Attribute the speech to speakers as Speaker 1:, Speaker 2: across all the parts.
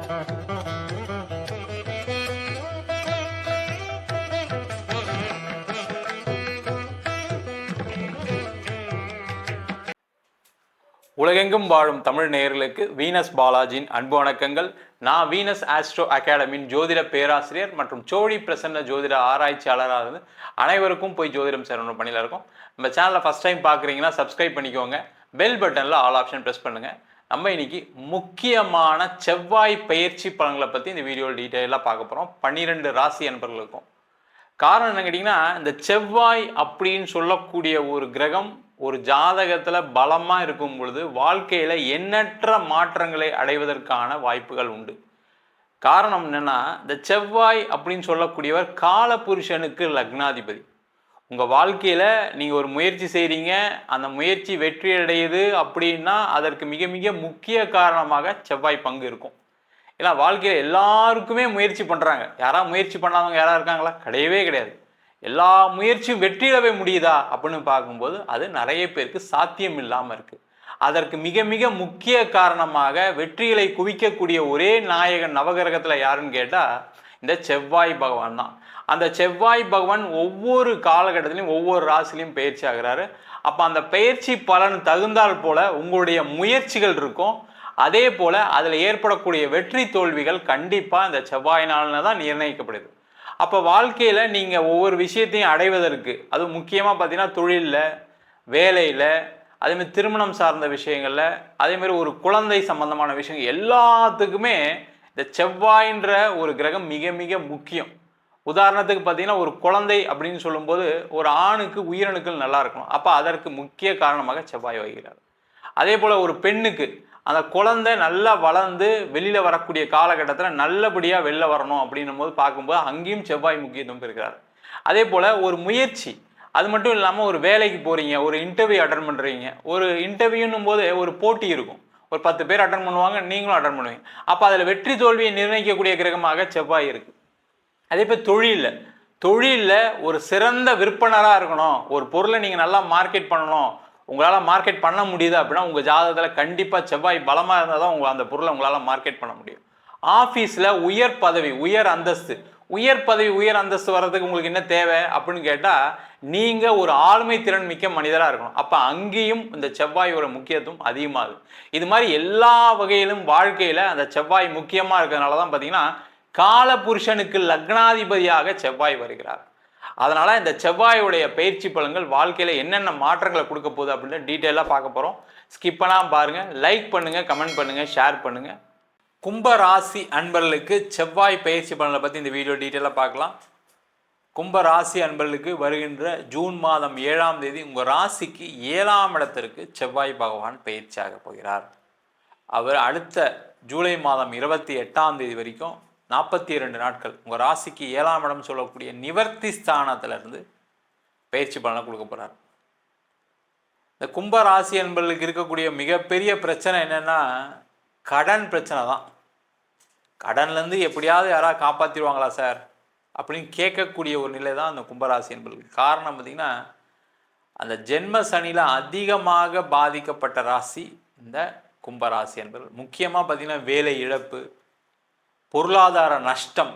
Speaker 1: உலகெங்கும் வாழும் தமிழ் நேயர்களுக்கு வீனஸ் பாலாஜியின் அன்பு வணக்கங்கள். நான் வீனஸ் ஆஸ்ட்ரோ அகாடமியின் ஜோதிட பேராசிரியர் மற்றும் சோழி பிரசன்ன ஜோதிட ஆராய்ச்சியாளராக இருந்து அனைவருக்கும் போய் ஜோதிடம் சேரணும் பணியில் இருக்கும். நம்ம சேனலை ஃபஸ்ட் டைம் பார்க்குறீங்கன்னா சப்ஸ்கிரைப் பண்ணிக்கோங்க. பெல் பட்டனில் ஆல் ஆப்ஷன் ப்ரெஸ் பண்ணுங்கள். நம்ம இன்னைக்கு முக்கியமான செவ்வாய் பயிற்சி பலன்களை பற்றி இந்த வீடியோவில் டீட்டெயிலாக பார்க்க போகிறோம். 12 ராசி அன்பர்களுக்கும். காரணம் என்ன கேட்டிங்கன்னா, இந்த செவ்வாய் அப்படின்னு சொல்லக்கூடிய ஒரு கிரகம் ஒரு ஜாதகத்தில் பலமாக இருக்கும் பொழுது வாழ்க்கையில் எண்ணற்ற மாற்றங்களை அடைவதற்கான வாய்ப்புகள் உண்டு. காரணம் என்னென்னா, இந்த செவ்வாய் அப்படின்னு சொல்லக்கூடியவர் காலபுருஷனுக்கு லக்னாதிபதி. உங்கள் வாழ்க்கையில் நீங்கள் ஒரு முயற்சி செய்கிறீங்க, அந்த முயற்சி வெற்றி அடையுது அப்படின்னா அதற்கு மிக மிக முக்கிய காரணமாக செவ்வாய் பங்கு இருக்கும். ஏன்னா வாழ்க்கையில் எல்லாருக்குமே முயற்சி பண்ணுறாங்க. யாராவது முயற்சி பண்ணாதவங்க யாராவது இருக்காங்களா? கிடையவே கிடையாது. எல்லா முயற்சியும் வெற்றியிடவே முடியுதா அப்படின்னு பார்க்கும்போது அது நிறைய பேருக்கு சாத்தியம் இல்லாமல் இருக்குது. அதற்கு மிக மிக முக்கிய காரணமாக வெற்றிகளை குவிக்கக்கூடிய ஒரே நாயகன் நவகிரகத்தில் யாருன்னு கேட்டால் இந்த செவ்வாய் பகவான் தான். அந்த செவ்வாய் பகவான் ஒவ்வொரு காலகட்டத்திலையும் ஒவ்வொரு ராசிலையும் பயிற்சி ஆகிறாரு. அப்போ அந்த பயிற்சி பலன் தகுந்தால் போல உங்களுடைய முயற்சிகள் இருக்கும். அதே போல் அதில் ஏற்படக்கூடிய வெற்றி தோல்விகள் கண்டிப்பாக இந்த செவ்வாயினால தான் நிர்ணயிக்கப்படுது. அப்போ வாழ்க்கையில் நீங்கள் ஒவ்வொரு விஷயத்தையும் அடைவதற்கு, அது முக்கியமாக பார்த்தீங்கன்னா தொழிலில், வேலையில், அதேமாதிரி திருமணம் சார்ந்த விஷயங்களில், அதேமாதிரி ஒரு குழந்தை சம்பந்தமான விஷயங்கள் எல்லாத்துக்குமே இந்த செவ்வாயின்ற ஒரு கிரகம் மிக மிக முக்கியம். உதாரணத்துக்கு பார்த்தீங்கன்னா ஒரு குழந்தை அப்படின்னு சொல்லும்போது ஒரு ஆணுக்கு உயிரணுக்கள் நல்லா இருக்கணும். அப்போ அதற்கு முக்கிய காரணமாக செவ்வாய் வகிக்கிறார். அதே போல் ஒரு பெண்ணுக்கு அந்த குழந்தை நல்லா வளர்ந்து வெளியில் வரக்கூடிய காலகட்டத்தில் நல்லபடியாக வெளில வரணும் அப்படின்னும் போது பார்க்கும்போது அங்கேயும் செவ்வாய் முக்கியத்துவம் இருக்கிறார். அதே போல் ஒரு முயற்சி, அது மட்டும் இல்லாமல் ஒரு வேலைக்கு போகிறீங்க, ஒரு இன்டர்வியூ அட்டன் பண்ணுறீங்க. ஒரு இன்டர்வியூன்னும் போது ஒரு போட்டி இருக்கும். ஒரு 10 பேர் அட்டன் பண்ணுவாங்க, நீங்களும் அட்டன் பண்ணுவீங்க. அப்போ அதில் வெற்றி தோல்வியை நிர்ணயிக்கக்கூடிய கிரகமாக செவ்வாய் இருக்குது. அதே போல் தொழிலில் ஒரு சிறந்த விற்பனராக இருக்கணும், ஒரு பொருளை நீங்கள் நல்லா மார்க்கெட் பண்ணணும், உங்களால் மார்க்கெட் பண்ண முடியுது அப்படின்னா உங்கள் ஜாதகத்தில் கண்டிப்பாக செவ்வாய் பலமாக இருந்தால் தான் அந்த பொருளை உங்களால் மார்க்கெட் பண்ண முடியும். ஆஃபீஸில் உயர் பதவி, உயர் அந்தஸ்து வர்றதுக்கு உங்களுக்கு என்ன தேவை அப்படின்னு கேட்டால் நீங்கள் ஒரு ஆளுமை திறன் மிக்க மனிதராக இருக்கணும். அப்போ அங்கேயும் இந்த செவ்வாயோட முக்கியத்துவம் அதிகமாகுது. இது மாதிரி எல்லா வகையிலும் வாழ்க்கையில் அந்த செவ்வாய் முக்கியமாக இருக்கிறதுனால தான் பார்த்தீங்கன்னா காலபுருஷனுக்கு லக்னாதிபதியாக செவ்வாய் வருகிறார். அதனால இந்த செவ்வாயுடைய பயிற்சி பலன்கள் வாழ்க்கையில் என்னென்ன மாற்றங்களை கொடுக்க போகுது அப்படின்னு டீட்டெயிலாக பார்க்க போகிறோம். ஸ்கிப் பண்ணாமல் பாருங்கள். லைக் பண்ணுங்கள், கமெண்ட் பண்ணுங்கள், ஷேர் பண்ணுங்கள். கும்ப ராசி அன்பர்களுக்கு செவ்வாய் பயிற்சி பலன்களை பற்றி இந்த வீடியோ டீட்டெயிலாக பார்க்கலாம். கும்ப ராசி அன்பர்களுக்கு வருகின்ற ஜூன் மாதம் 7ஆம் தேதி உங்கள் ராசிக்கு 7ஆம் இடத்திற்கு செவ்வாய் பகவான் பயிற்சியாக போகிறார். அவர் அடுத்த ஜூலை மாதம் 28ஆம் தேதி வரைக்கும் 42 நாட்கள் உங்கள் ராசிக்கு 7ஆம் இடம் சொல்லக்கூடிய நிவர்த்தி ஸ்தானத்திலிருந்து பயிற்சி பலனை கொடுக்க போகிறார். இந்த கும்ப ராசி என்பவர்களுக்கு இருக்கக்கூடிய மிகப்பெரிய பிரச்சனை என்னென்னா கடன் பிரச்சனை தான். கடன்லேருந்து எப்படியாவது யாராவது காப்பாற்றிடுவாங்களா சார் அப்படின்னு கேட்கக்கூடிய ஒரு நிலை தான் அந்த கும்பராசி என்பவர்களுக்கு. காரணம் பார்த்திங்கன்னா அந்த ஜென்ம சனியில் அதிகமாக பாதிக்கப்பட்ட ராசி இந்த கும்பராசி என்பவர்கள். முக்கியமாக பார்த்திங்கன்னா வேலை இழப்பு, பொருளாதார நஷ்டம்,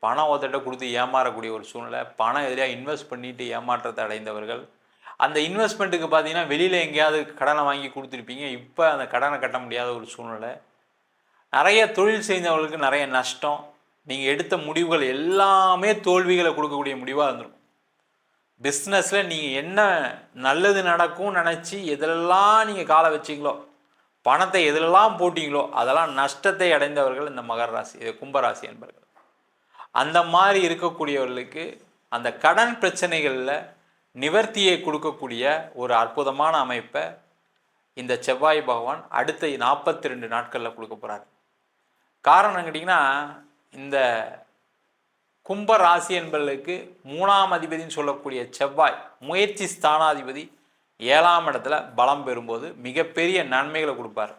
Speaker 1: பணம் ஒருத்தட்ட கொடுத்து ஏமாறக்கூடிய ஒரு சூழ்நிலை, பணம் எதிராக இன்வெஸ்ட் பண்ணிட்டு ஏமாற்றத்தை அடைந்தவர்கள். அந்த இன்வெஸ்ட்மெண்ட்டுக்கு பார்த்தீங்கன்னா வெளியில் எங்கேயாவது கடனை வாங்கி கொடுத்துருப்பீங்க, இப்போ அந்த கடனை கட்ட முடியாத ஒரு சூழ்நிலை. நிறைய தொழில் செய்தவர்களுக்கு நிறைய நஷ்டம். நீங்கள் எடுத்த முடிவுகள் எல்லாமே தோல்விகளை கொடுக்கக்கூடிய முடிவாக இருந்திருக்கும். பிஸ்னஸில் நீங்கள் என்ன நல்லது நடக்கும்னு நினச்சி எதெல்லாம் நீங்கள் காலை வச்சிங்களோ, பணத்தை எதிலெல்லாம் போட்டிங்களோ அதெல்லாம் நஷ்டத்தை அடைந்தவர்கள் இந்த மகர ராசி, கும்பராசி என்பவர்கள். அந்த மாதிரி இருக்கக்கூடியவர்களுக்கு அந்த கடன் பிரச்சனைகளில் நிவர்த்தியை கொடுக்கக்கூடிய ஒரு அற்புதமான அமைப்பை இந்த செவ்வாய் பகவான் அடுத்த 42 நாட்களில் கொடுக்க போகிறார். காரணம் கேட்டிங்கன்னா இந்த கும்ப ராசி என்பவர்களுக்கு 3ஆம் அதிபதினு சொல்லக்கூடிய செவ்வாய் முயற்சி ஸ்தானாதிபதி 7ஆம் இடத்துல பலம் பெறும்போது மிகப்பெரிய நன்மைகளை கொடுப்பார்.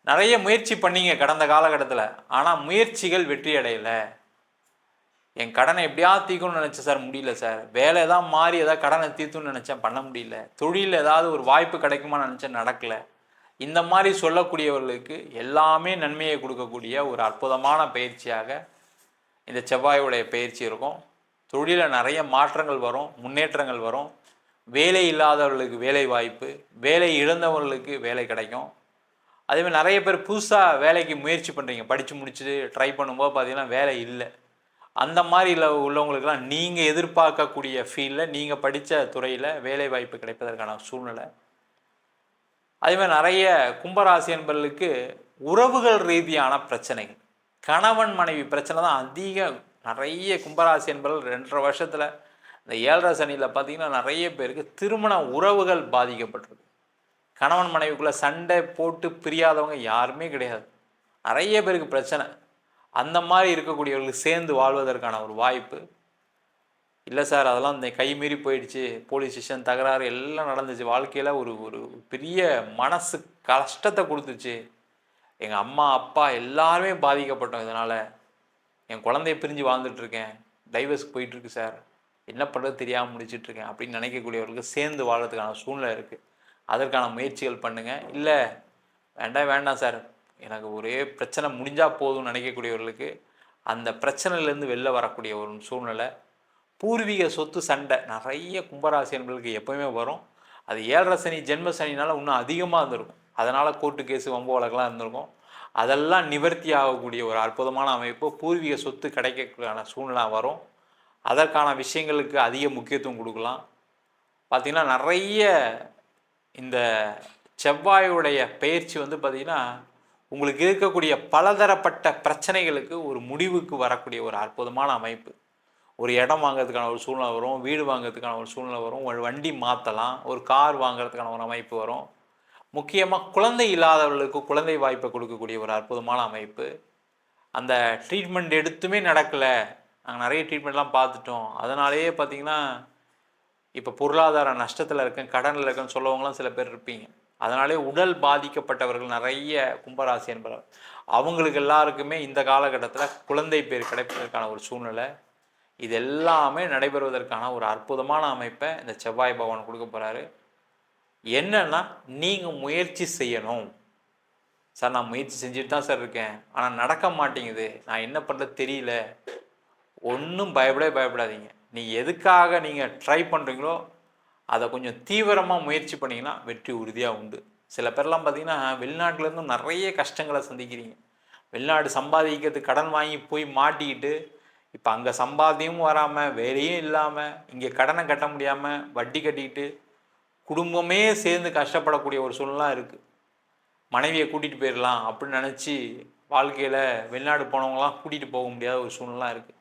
Speaker 1: நிறைய முயற்சி பண்ணீங்க கடந்த காலகட்டத்தில், ஆனால் முயற்சிகள் வெற்றி அடையலை. என் கடனை எப்படியாவது தீர்க்கணும்னு நினச்சேன் சார், முடியல சார். வேலை ஏதாவது மாறி ஏதாவது கடனை தீர்த்துன்னு நினச்சேன், பண்ண முடியல. தொழிலில் ஏதாவது ஒரு வாய்ப்பு கிடைக்குமான்னு நினச்சேன், நடக்கலை. இந்த மாதிரி சொல்லக்கூடியவர்களுக்கு எல்லாமே நன்மையை கொடுக்கக்கூடிய ஒரு அற்புதமான பயிற்சியாக இந்த செவ்வாயுடைய பயிற்சி இருக்கும். தொழிலில் நிறைய மாற்றங்கள் வரும், முன்னேற்றங்கள் வரும். வேலை இல்லாதவர்களுக்கு வேலை வாய்ப்பு, வேலை இழந்தவர்களுக்கு வேலை கிடைக்கும். அதேமாதிரி நிறைய பேர் புதுசாக வேலைக்கு முயற்சி பண்ணுறீங்க, படித்து முடிச்சுட்டு ட்ரை பண்ணும்போது பார்த்தீங்கன்னா வேலை இல்லை. அந்த மாதிரி உள்ளவங்களுக்கெல்லாம் நீங்கள் எதிர்பார்க்கக்கூடிய ஃபீல்டில் நீங்கள் படித்த துறையில் வேலை வாய்ப்பு கிடைப்பதற்கான சூழ்நிலை. அதேமாதிரி நிறைய கும்பராசி என்பவர்களுக்கு உறவுகள் ரீதியான பிரச்சனைகள், கணவன் மனைவி பிரச்சனை தான் அதிகம். நிறைய கும்பராசி என்பவர்கள் 2.5 வருஷத்தில் இந்த 7.5 சனியில் பார்த்தீங்கன்னா நிறைய பேருக்கு திருமண உறவுகள் பாதிக்கப்பட்டிருக்கு. கணவன் மனைவிக்குள்ளே சண்டை போட்டு பிரியாதவங்க யாருமே கிடையாது. நிறைய பேருக்கு பிரச்சனை. அந்த மாதிரி இருக்கக்கூடியவர்களுக்கு சேர்ந்து வாழ்வதற்கான ஒரு வாய்ப்பு இல்லை சார். அதெல்லாம் இந்த கைமீறி போயிடுச்சு, போலீஸ் ஸ்டேஷன் தகராறு எல்லாம் நடந்துச்சு, வாழ்க்கையில் ஒரு ஒரு பெரிய மனசு கஷ்டத்தை கொடுத்துச்சு, எங்கள் அம்மா அப்பா எல்லாருமே பாதிக்கப்பட்டோம், இதனால் என் குழந்தைய பிரிஞ்சு வாழ்ந்துட்டுருக்கேன், டைவர்ஸ்க்கு போயிட்டுருக்கு சார், என்ன பண்ணுறது தெரியாமல் முடிச்சிட்ருக்கேன் அப்படின்னு நினைக்கக்கூடியவர்களுக்கு சேர்ந்து வாழ்கிறதுக்கான சூழ்நிலை இருக்குது. அதற்கான முயற்சிகள் பண்ணுங்கள். இல்லை வேண்டாம் சார், எனக்கு ஒரே பிரச்சனை முடிஞ்சால் போதும்னு நினைக்கக்கூடியவர்களுக்கு அந்த பிரச்சனையிலேருந்து வெளில வரக்கூடிய ஒரு சூழ்நிலை. பூர்வீக சொத்து சண்டை நிறைய கும்பராசி என்பவர்களுக்கு எப்போவுமே வரும். அது 7.5 சனி ஜென்ம சனினால் இன்னும் அதிகமாக இருந்திருக்கும். அதனால் கோர்ட்டு கேஸு வம்பு வழக்கெல்லாம் இருந்திருக்கும். அதெல்லாம் நிவர்த்தி ஆகக்கூடிய ஒரு அற்புதமான அமைப்பு. பூர்வீக சொத்து கிடைக்கக்கூடிய சூழ்நிலை வரும். அதற்கான விஷயங்களுக்கு அதிக முக்கியத்துவம் கொடுக்கலாம். பார்த்திங்கன்னா நிறைய இந்த செவ்வாயுடைய பயிற்சி பார்த்திங்கன்னா உங்களுக்கு இருக்கக்கூடிய பலதரப்பட்ட பிரச்சனைகளுக்கு ஒரு முடிவுக்கு வரக்கூடிய ஒரு அற்புதமான அமைப்பு. ஒரு இடம் வாங்கிறதுக்கான ஒரு சூழ்நிலை வரும், வீடு வாங்கிறதுக்கான ஒரு சூழ்நிலை வரும், ஒரு வண்டி மாற்றலாம், ஒரு கார் வாங்கிறதுக்கான ஒரு அமைப்பு வரும். முக்கியமாக குழந்தை இல்லாதவர்களுக்கு குழந்தை வாய்ப்பை கொடுக்கக்கூடிய ஒரு அற்புதமான அமைப்பு. அந்த ட்ரீட்மெண்ட் எடுத்துமே நடக்கலை, நாங்கள் நிறைய ட்ரீட்மெண்ட்லாம் பார்த்துட்டோம், அதனாலேயே பார்த்திங்கன்னா இப்போ பொருளாதார நஷ்டத்தில் இருக்கேன், கடனில் இருக்கேன்னு சொல்லவங்களாம் சில பேர் இருப்பீங்க. அதனாலே உடல் பாதிக்கப்பட்டவர்கள் நிறைய கும்பராசி என்பவர். அவங்களுக்கு எல்லாருக்குமே இந்த காலகட்டத்தில் குழந்தை பேர் கிடைப்பதற்கான ஒரு சூழ்நிலை, இது எல்லாமே நடைபெறுவதற்கான ஒரு அற்புதமான அமைப்பை இந்த செவ்வாய் பகவான் கொடுக்க போகிறாரு. என்னன்னா நீங்கள் முயற்சி செய்யணும். சார் நான் முயற்சி செஞ்சுட்டு தான் சார் இருக்கேன், ஆனால் நடக்க மாட்டேங்குது, நான் என்ன பண்ணுறது தெரியல. ஒன்றும் பயப்படாதீங்க. நீங்கள் எதுக்காக நீங்கள் ட்ரை பண்ணுறீங்களோ அதை கொஞ்சம் தீவிரமாக முயற்சி பண்ணிங்கன்னா வெற்றி உறுதியாக உண்டு. சில பேர்லாம் பார்த்திங்கன்னா வெளிநாட்டிலேருந்து நிறைய கஷ்டங்களை சந்திக்கிறீங்க. வெளிநாடு சம்பாதிக்கிறதுக்கு கடன் வாங்கி போய் மாட்டிக்கிட்டு இப்போ அங்கே சம்பாத்தியமும் வராமல் வேலையும் இல்லாமல் இங்கே கடனை கட்ட முடியாமல் வட்டி கட்டிக்கிட்டு குடும்பமே சேர்ந்து கஷ்டப்படக்கூடிய ஒரு சூழ்நிலை இருக்குது. மனைவியை கூட்டிகிட்டு போயிடலாம் அப்படின்னு நினச்சி வாழ்க்கையில் வெளிநாடு போனவங்களாம் கூட்டிகிட்டு போக முடியாத ஒரு சூழ்நிலை இருக்குது.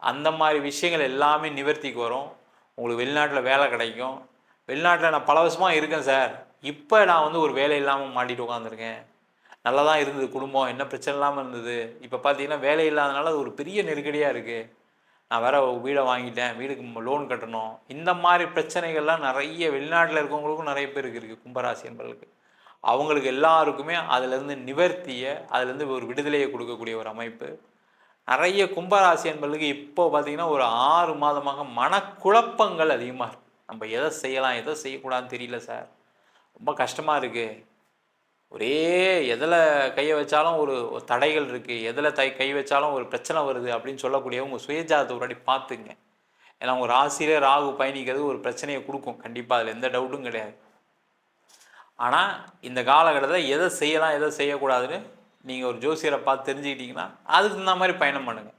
Speaker 1: அந்த மாதிரி விஷயங்கள் எல்லாமே நிவர்த்திக்கு வரும். உங்களுக்கு வெளிநாட்டில் வேலை கிடைக்கும். வெளிநாட்டில் நான் பல வருஷமாக இருக்கேன் சார், இப்போ நான் ஒரு வேலை இல்லாமல் மாட்டிட்டு உட்காந்துருக்கேன், நல்லா தான் இருந்தது குடும்பம், என்ன பிரச்சனை இல்லாமல் இருந்தது, இப்போ பார்த்தீங்கன்னா வேலை இல்லாதனால அது ஒரு பெரிய நெருக்கடியாக இருக்குது, நான் வேறு வீடை வாங்கிட்டேன், வீடுக்கு லோன் கட்டணும். இந்த மாதிரி பிரச்சனைகள்லாம் நிறைய வெளிநாட்டில் இருக்கவங்களுக்கும் நிறைய பேருக்கு இருக்குது கும்பராசி என்பவர்களுக்கு. அவங்களுக்கு எல்லாருக்குமே அதிலேருந்து நிவர்த்தியை, அதிலேருந்து ஒரு விடுதலையை கொடுக்கக்கூடிய ஒரு அமைப்பு. நிறைய கும்பராசி என்பவர்களுக்கு இப்போ பார்த்திங்கன்னா ஒரு 6 மாதமாக மனக்குழப்பங்கள் அதிகமாக இருக்குது. நம்ம எதை செய்யலாம் எதை செய்யக்கூடாதுன்னு தெரியல சார், ரொம்ப கஷ்டமாக இருக்குது, ஒரே எதில் கையை வச்சாலும் ஒரு தடைகள் இருக்குது, எதில் கை வச்சாலும் ஒரு பிரச்சனை வருது அப்படின்னு சொல்லக்கூடிய உங்கள் சுயஜாதத்தை ஒரு வாட்டி பார்த்துங்க. ஏன்னா உங்கள் ராசியிலே ராகு பயணிக்கிறது ஒரு பிரச்சனையை கொடுக்கும் கண்டிப்பாக, அதில் எந்த டவுட்டும் கிடையாது. ஆனால் இந்த காலகட்டத்தில் எதை செய்யலாம் எதை செய்யக்கூடாதுன்னு நீங்கள் ஒரு ஜோசியரை பார்த்து தெரிஞ்சுக்கிட்டிங்கன்னா அதுக்கு இந்த மாதிரி பயணம் பண்ணுங்கள்.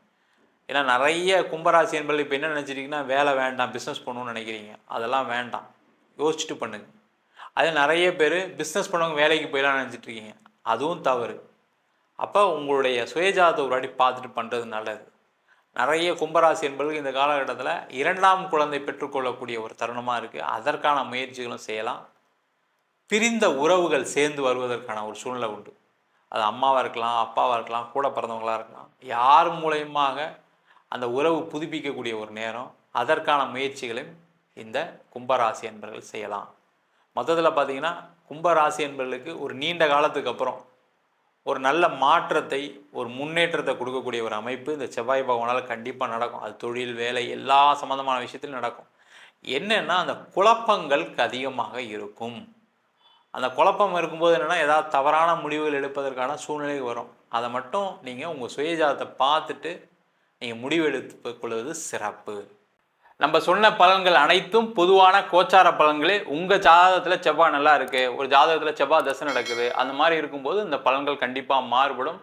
Speaker 1: ஏன்னா நிறைய கும்பராசி என்பது இப்போ என்ன நினச்சிட்டிங்கன்னா வேலை வேண்டாம் பிஸ்னஸ் பண்ணணும்னு நினைக்கிறீங்க, அதெல்லாம் வேண்டாம், யோசிச்சுட்டு பண்ணுங்கள். அதே நிறைய பேர் பிஸ்னஸ் பண்ணவங்க வேலைக்கு போயிடலாம்னு நினச்சிட்ருக்கீங்க, அதுவும் தவறு. அப்போ உங்களுடைய சுயஜாதத்தை ஒரு வாட்டி பார்த்துட்டு பண்ணுறது நல்லது. நிறைய கும்பராசி என்பது இந்த காலகட்டத்தில் 2ஆம் குழந்தை பெற்றுக்கொள்ளக்கூடிய ஒரு தருணமாக இருக்குது. அதற்கான முயற்சிகளும் செய்யலாம். பிரிந்த உறவுகள் சேர்ந்து வருவதற்கான ஒரு சூழ்நிலை உண்டு. அது அம்மாவாக இருக்கலாம், அப்பாவாக இருக்கலாம், கூட பிறந்தவங்களாக இருக்கலாம், யார் மூலயமாக அந்த உறவு புதுப்பிக்கக்கூடிய ஒரு நேரம். அதற்கான முயற்சிகளையும் இந்த கும்பராசி என்பவர்கள் செய்யலாம். மொத்தத்தில் பார்த்திங்கன்னா கும்பராசி என்பவர்களுக்கு ஒரு நீண்ட காலத்துக்கு அப்புறம் ஒரு நல்ல மாற்றத்தை, ஒரு முன்னேற்றத்தை கொடுக்கக்கூடிய ஒரு அமைப்பு இந்த செவ்வாய் பகவானால் கண்டிப்பாக நடக்கும். அது தொழில், வேலை, எல்லா சம்மந்தமான விஷயத்திலும் நடக்கும். என்னென்னா அந்த குழப்பங்கள் அதிகமாக இருக்கும். அந்த குழப்பம் இருக்கும்போது என்னென்னா ஏதாவது தவறான முடிவுகள் எடுப்பதற்கான சூழ்நிலை வரும். அதை மட்டும் நீங்கள் உங்கள் சுயஜாதத்தை பார்த்துட்டு நீங்கள் முடிவு எடுத்து கொள்வது சிறப்பு. நம்ம சொன்ன பலன்கள் அனைத்தும் பொதுவான கோச்சார பலன்களே. உங்கள் ஜாதகத்தில் செவ்வாய் நல்லா இருக்குது, ஒரு ஜாதகத்தில் செவ்வாய் தசை நடக்குது, அந்த மாதிரி இருக்கும்போது இந்த பலன்கள் கண்டிப்பாக மாறுபடும்.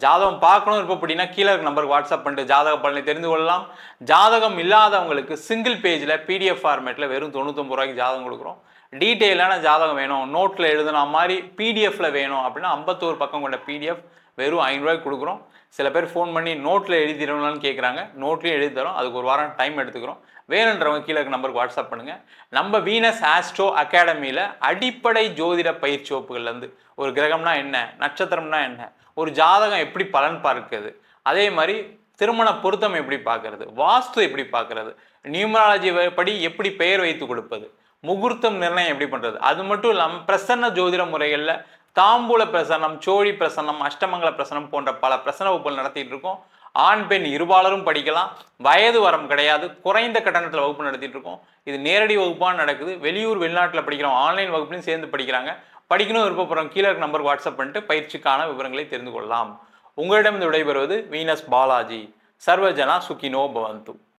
Speaker 1: ஜாதகம் பார்க்கணும் இருப்போம் அப்படின்னா கீழே இருக்க நம்பருக்கு வாட்ஸ்அப் பண்ணிட்டு ஜாதக பலனை தெரிந்து கொள்ளலாம். ஜாதகம் இல்லாதவங்களுக்கு சிங்கிள் பேஜில் பிடிஎஃப் ஃபார்மேட்டில் வெறும் 99 ரூபாய்க்கு ஜாதகம் கொடுக்குறோம். டீட்டெயிலான ஜாதகம் வேணும், நோட்டில் எழுதுன மாதிரி பிடிஎஃப்ல வேணும் அப்படின்னா 51 பக்கம் கொண்ட பிடிஎஃப் வெறும் 5 ரூபாய்க்கு கொடுக்குறோம். சில பேர் ஃபோன் பண்ணி நோட்டில் எழுதிடணும்னு கேட்குறாங்க, நோட்லேயும் எழுதி தரோம். அதுக்கு ஒரு வாரம் டைம் எடுத்துக்கிறோம். வேணுன்றவங்க கீழே இருக்க நம்பருக்கு வாட்ஸ்அப் பண்ணுங்கள். நம்ம வீனஸ் ஆஸ்ட்ரோ அகாடமியில் அடிப்படை ஜோதிட பயிற்சி வகுப்புகள்லேருந்து ஒரு கிரகம்னா என்ன, நட்சத்திரம்னா என்ன, ஒரு ஜாதகம் எப்படி பலன் பார்க்குறது, அதே மாதிரி திருமண பொருத்தம் எப்படி பார்க்கறது, வாஸ்து எப்படி பார்க்கறது, நியூமராலஜி படி எப்படி பெயர் வைத்து கொடுப்பது, முகூர்த்தம் நிர்ணயம் எப்படி பண்ணுறது, அது மட்டும் இல்லாமல் பிரசன்ன ஜோதிட முறைகளில் தாம்பூல பிரசன்னம், சோழி பிரசன்னம், அஷ்டமங்கல பிரசன்னம் போன்ற பல பிரசன்ன வகுப்புகள் நடத்திட்டு இருக்கோம். ஆண் பெண் இருபாலரும் படிக்கலாம். வயது வரம் கிடையாது. குறைந்த கட்டணத்தில் வகுப்பு நடத்திட்டு இருக்கோம். இது நேரடி வகுப்பாக நடக்குது. வெளியூர் வெளிநாட்டில் படிக்கிறோம், ஆன்லைன் வகுப்புலையும் சேர்ந்து படிக்கிறாங்க. படிக்கணும் விருப்பப்படுறோம் கீழே இருக்க நம்பருக்கு வாட்ஸ்அப் பண்ணிட்டு பயிற்சிக்கான விவரங்களை தெரிந்து கொள்ளலாம். உங்களிடம் விடைபெறுவது வீனஸ் பாலாஜி. சர்வஜனா சுகினோ பவந்து.